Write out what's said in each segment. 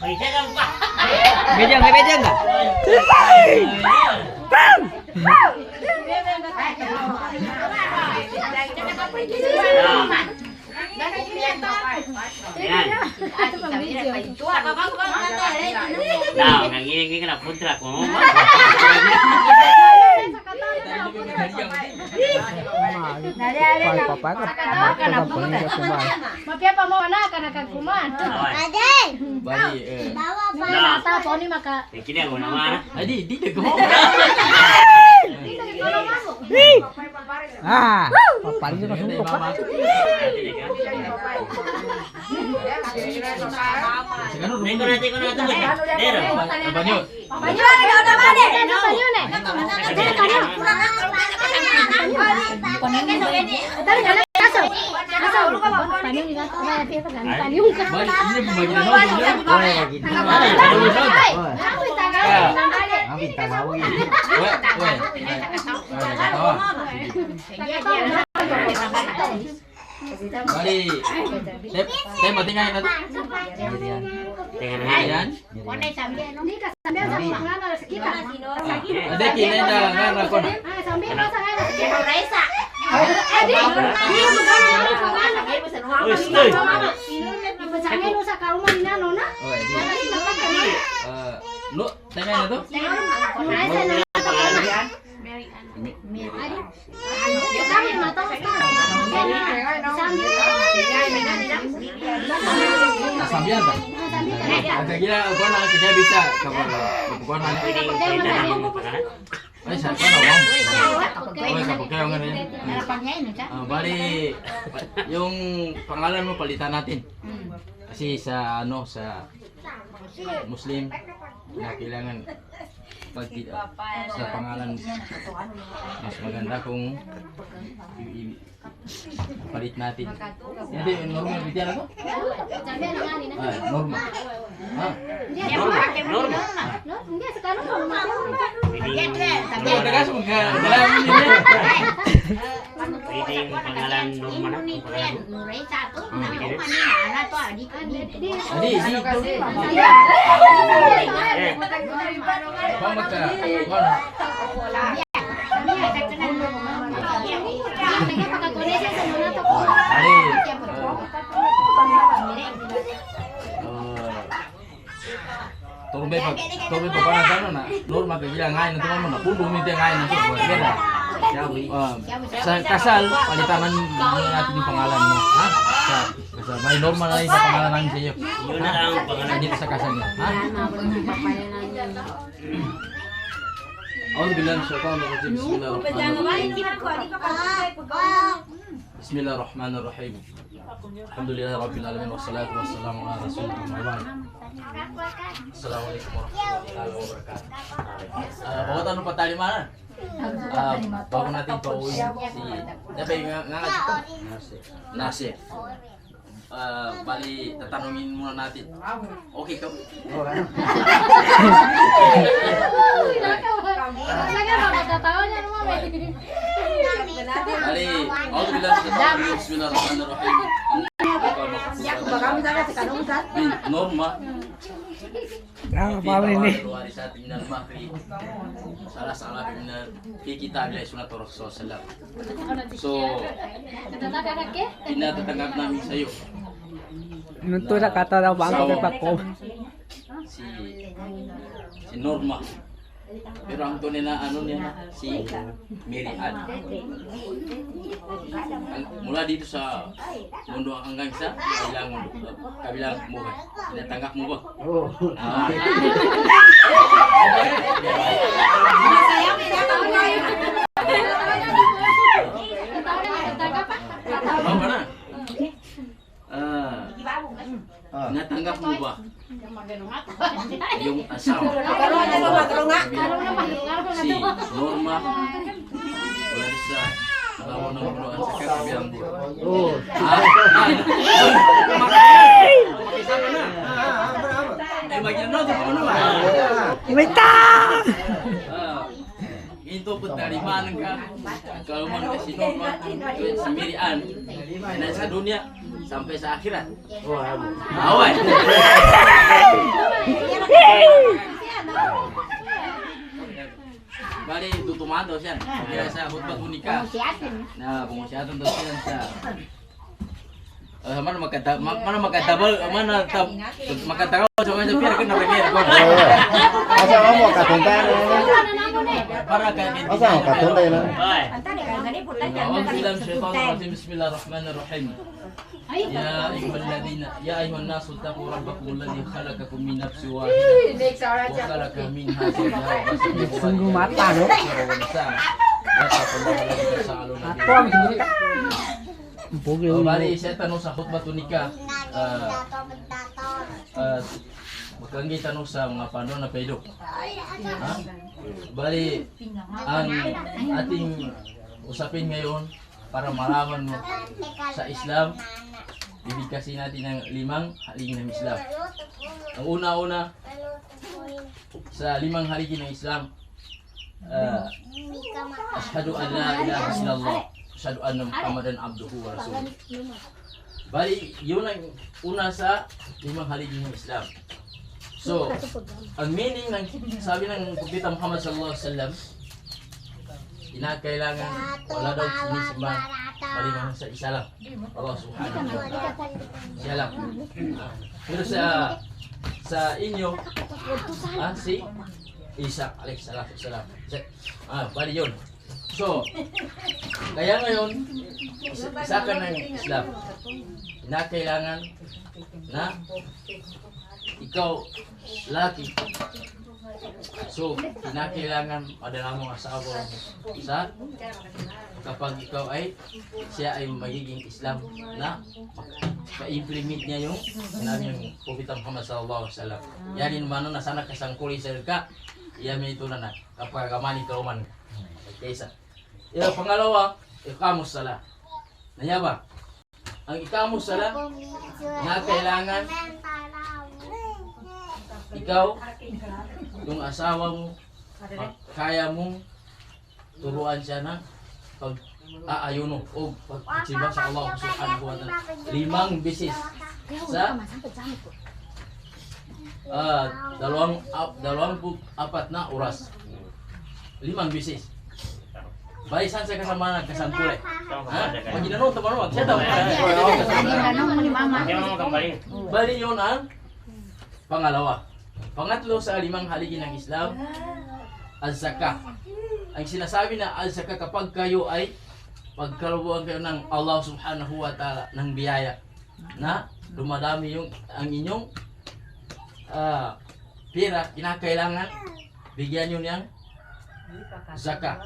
Bejang, may bejang ka? Nah, ngingin ka na putra ko. Mapia pa mo na ka nakakuman. Bali, Nata po ni maka. Kini ako naman. Adi, di deg mo. Ah, paparin ko sumpok pa. Teko na ito. Dero. Banyo. Bali, ini pembagian Bali, saya mau tinggal itu. Tingnan. Ada kini dah ngan aku. Lu tinggal itu? Sambian tak? Agak gila, gua nak kerja bisa kabar. Gua nak. Ay, sa ko na wang. Oy, kapag kayo ngayon. Bali, yung pangalan mo palitan natin. Kasi sa ano sa Muslim na kailangan pag sa pangalan mas maganda kung palit natin. Hindi normal bicara ko? Normal. Normal. Enggak sekarang normal. Pwedeng pangalan normal. Tobe pa na normal ka gila ngayon na mo na pundong minti ngayon na beda. Sa kasal palitanan natin yung pangalan mo, ha? Sa kasal may normal na yung pangalan namin sa iyo. Yun na lang ang pangalan Dito sa kasal niya, ha? A'udzu billahi minasyaitonir rajim. Bismillahirrahmanirrahim. Alhamdulillah rabbil alamin wassalatu wassalamu ala rasulillah. Assalamualaikum warahmatullahi wabarakatuh. Bawat ano pa tayo mana? Bago natin pauwi si Dapat ngangat Nasi. Bali tatanungin muna natin. Okay ka? Bali, bismillahirrahmanirrahim. Norma. Apa ini? Salah benar kita bila sunat Rasulullah. So, inatatangkap namin sa iyo. Nunto na kata daw ba ang pagpako? Si Norma. Pero ang tunay na ano niya si Mary Ann. Mula dito sa mundo hanggang sa kabilang buhay. Natanggap mo ba? Oo. Natanggap mo ba yung asawa si Norma Clarissa Lawan ng Bunuan sa kabilang buhay? Oo. Makisama na. Mag-inod sa puno ba? Imita! Ito po talimanan ka. Kalau man ka si Norma, si Mary Ann, na sa dunia sampai sa akhirat. Awal. sa khutbah unika. Na pangusyaton daw sila sa mana makatawag sa mga pira kan premier ko. Asa mo katunta na? Para kay Asa mo katunta na? Hoy. Bismillahirrahmanirrahim. Ya ayyuhan nasu taqu rabbakum alladhi khalaqakum min nafsin wahidah wa khalaqa minha zawjaha. Sungguh mata, no? Ako ang hindi ka. Pogi yung Bali, saya tanong sa khutbah tunika. Magkanggi tanong sa mga paano na pedo. Ha? Bali, ang ating usapin ngayon para malaman mo sa Islam, bibigkasin natin ng 5 haligi ng Islam. Ang una-una, sa 5 haligi ng Islam, Ashhadu an la ilaha illallah, Ashhadu anna Muhammadan abduhu wa rasuluh. Bali, yun ang una sa 5 haligi ng Islam. So, ang meaning ng sabi ng Propeta Muhammad sallallahu alaihi wasallam, kailangan wala daw sinisembah maliban sa isa lang, Allah subhanahu wa ta'ala. Siya lang. Pero sa inyo, si Isa alaihi salatu wassalam. Bali yun. So, kaya ngayon, isa ka ng Islam, kailangan na ikaw laki. So, kinakailangan madala mong asawa sa kapag ikaw siya ay magiging Islam na ma-implement niya yung sinabi ng Propeta Muhammad sallallahu alaihi wasallam. Yan yung mano na sana kasangkuli sa ka, iyan ito na kapag kamani kauman. Kaysa. Yung pangalawa, ikamus sala. Nanya ba? Ang ikamus sala na kailangan ikaw, yung asawa mo, kaya mong turuan siya ng pag-aayuno o pag-simba sa Allah subhanahu wa ta'ala 5 beses sa 24 na oras. 5 beses. Bali, saan siya kasama nagkasampule? Pag ginanong, tamarong, siya daw. Bali yun ang pangalawa. Pangatlo sa 5 haligi ng Islam, al-zakah. Ang sinasabi na al-zakah kapag kayo ay pagkalubuan kayo ng Allah subhanahu wa ta'ala ng biyaya na dumadami ang inyong pera, kinakailangan bigyan nyo niyang zakah.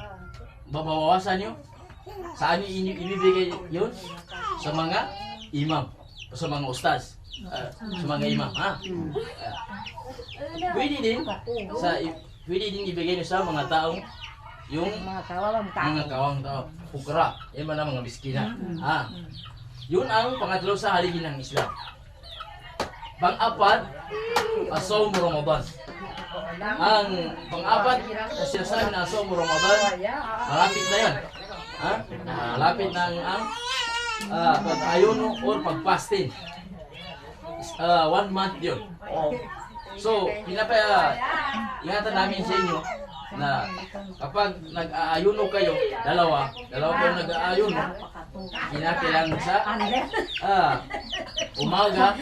Babawasan nyo, saan nyo ibibigay yun? Sa mga imam o sa mga ustaz. Sa mga imam, pwede din ibigay nyo sa mga taong yung mga kawang tao, fukra, yan man ang mga miskina. Yun ang pangatlo sa haligi ng Islam. Pang-apat, as-sawm Ramadan. Ang pang-apat na sinasabi na as-sawm Ramadan, malapit na yan. Malapit na ang pag-ayuno or pag-fasting. 1 month yun. So, ingatan namin sa inyo na kapag nag-aayuno kayo, dalawa kayo nag-aayuno, kinakailangan sa umaga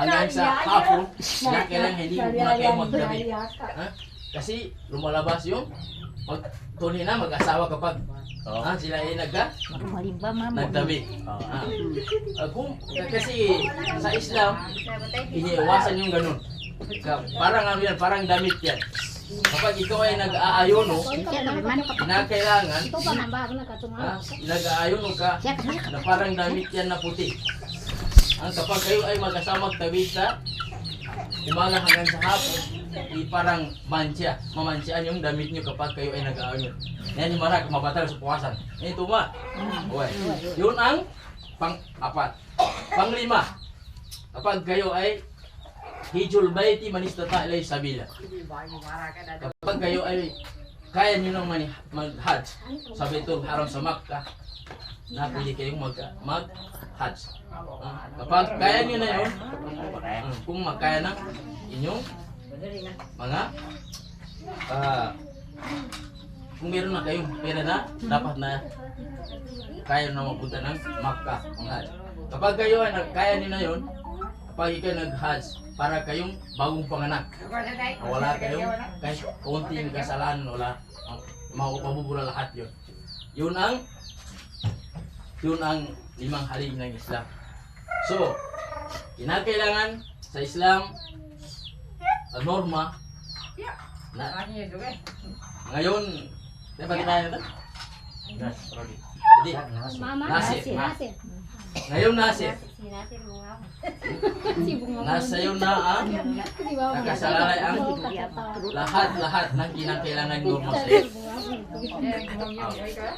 hanggang sa hapon, kinakailangan hindi muna kayo magdabi. Kasi lumalabas yung tunay na mag-asawa kapag sila ay nagdabi. Kasi sa Islam, iniiwasan yung ganun. Parang ano yan, parang damit yan. Kapag ikaw ay nag-aayuno, kinakailangan nag-aayuno ka na parang damit yan na puti. Kapag kayo ay magkasamang tawid sa umaga hanggang sa hapon, parang mamansyan yung damit nyo kapag kayo ay nag-aayuno. Yan yung marak, mabatal sa puwasan. Ito ba? Yun ang pang-4. Pang-5, kapag kayo ay hijul baiti man istata ilay sabila. Kapag kayo ay kaya nyo nang mag-hajj sa Baitul Haram sa Makkah, na pwede kayong mag-hajj. Kapag kaya nyo na yun, kung makaya ng inyong mga kung meron na kayong pera na, dapat na kaya na mapunta ng Makkah, ang-Hajj. Kapag kayo ay kaya niyo na yun, kapag ikaw nag-Hajj, para kayong bagong panganak. Wala kayong kahit konting kasalanan, wala. Mabubura lahat yun. Yun ang 5 haligi ng Islam. So, kinakailangan sa Islam, ang norma, na, ngayon, diba kinain na ito? Jadi, Mama, nasir. nasir. Ngayon nasir. Nasa iyo na ang nakasalalay ang lahat-lahat ng kinakailangan norma sa iyo.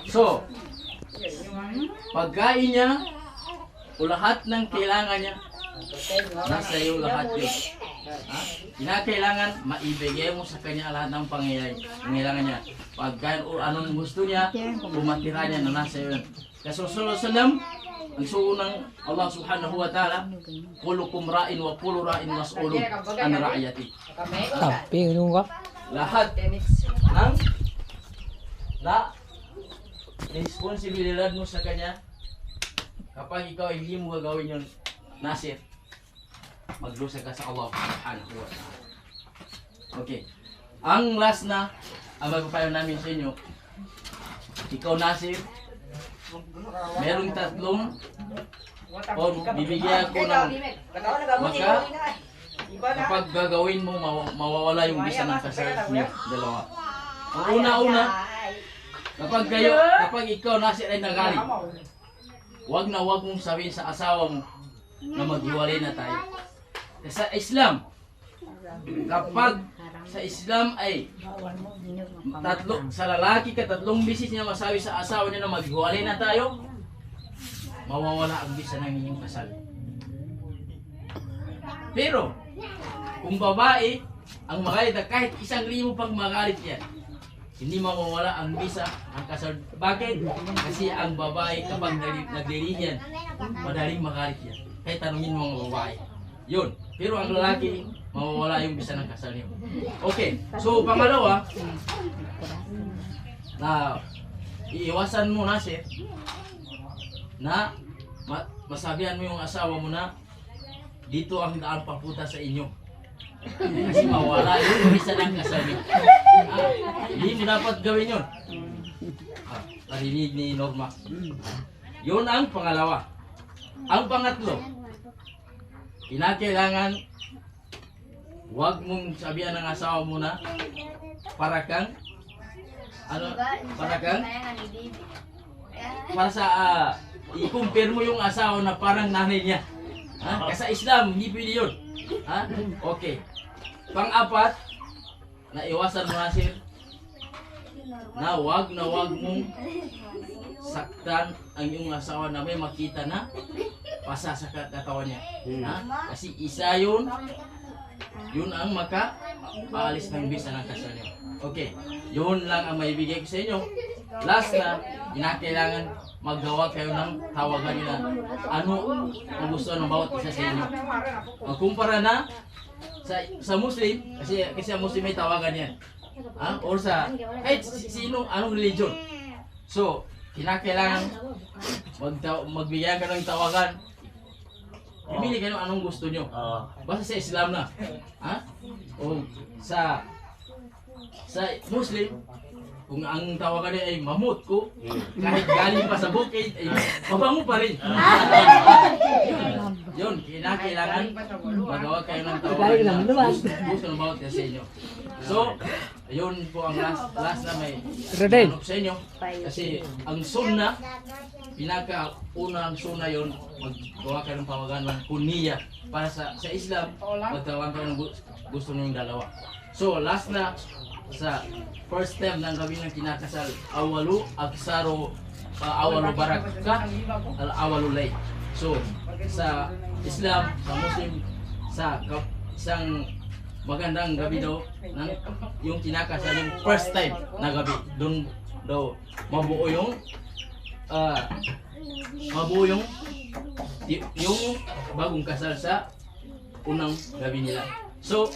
So, pagkain niya, o lahat ng kailangan niya, nasa iyo lahat yun. Ha? Kinakailangan maibigay mo sa kanya lahat ng pangailangan niya. Pagkain o anong gusto niya, pumatira niya na nasa iyo. Kasi Rasulullah, ang suo ng Allah subhanahu wa ta'ala, kulukum ra'in wa kulu ra'in mas'ulun an ra'ayati. Tapi nung ka. Lahat ng na responsibilidad mo sa kanya, kapag ikaw ay hindi mo gagawin yun, nasir, magdusa ka sa Allah subhanahu wa ta'ala. Okay. Ang last na, ang magpapayo namin sa inyo, ikaw nasir, merong 3 o bibigyan ko ng maka kapag gagawin mo mawawala yung bisa ng kasal niyo dalawa. Ang una-una, kapag ikaw nasir ay nagaling, wag mong sabihin sa asawa mo na maghiwalay na tayo. Sa Islam, kapag sa Islam ay sa lalaki ka 3 bisis niya masabi sa asawa niya na maghiwalay na tayo, mawawala ang bisa ng inyong kasal. Pero kung babae ang magalit, kahit 1,000 pang magalit yan, hindi mawawala ang bisa ang kasal. Bakit? Kasi ang babae kapag nagdirihan, madaling magalit yan. Kahit tanungin mo ang babae. Yun. Pero ang lalaki, mawawala yung bisa ng kasal niyo. Okay. So, pangalawa, na iiwasan mo na siya na masabihan mo yung asawa mo na dito ang daan papunta sa inyo. Kasi mawala yung bisa ng kasal niyo. Hindi mo dapat gawin yun. Narinig ni Norma. Yun ang pangalawa. Ang pangatlo, kinakailangan huwag mong sabihan ng asawa mo na para sa i-compare mo yung asawa na parang nanay niya. Ha? Kasi sa Islam, hindi pwede yun. Ha? Okay. Pang-apat, na iwasan mo nasir, na huwag mong saktan ang iyong asawa na may makita na pasa sa katawan niya. Ha? Kasi isa yun ang maka-aalis ng bisa ng kasal niyo. Okay, yun lang ang maibigay ko sa inyo. Last na, kinakailangan maggawa kayo ng tawagan nila. Ano ang gusto ng bawat isa sa inyo. Kumpara na sa Muslim, kasi ang Muslim may tawagan yan. Or sa kahit sino, anong religion. So, kinakailangan magbigyan ka ng tawagan. Pumili kayo anong gusto nyo. Basta sa Islam na. O sa Muslim, kung ang tawagan niya ay mamut ko, kahit galing pa sa bukid, ay mabango pa rin. Yun, kinakailangan magawa kayo ng tawagan na gusto ng bawat sa inyo. So, yun po ang last na may tanong sa inyo. Kasi ang sunnah, pinaka-unang sunnah yun, maggawa kayo ng tawagan ng kuniya. Para sa Islam, magtawagan kayo ng gusto nyo yung dalawa. So, last na, sa first step ng gabi ng kinakasal, awalu barakah, awalu lay. So, sa Islam, sa Muslim, sa isang magandang gabi daw, yung kinakasal, yung first time na gabi, doon daw mabuo yung bagong kasal sa unang gabi nila. So,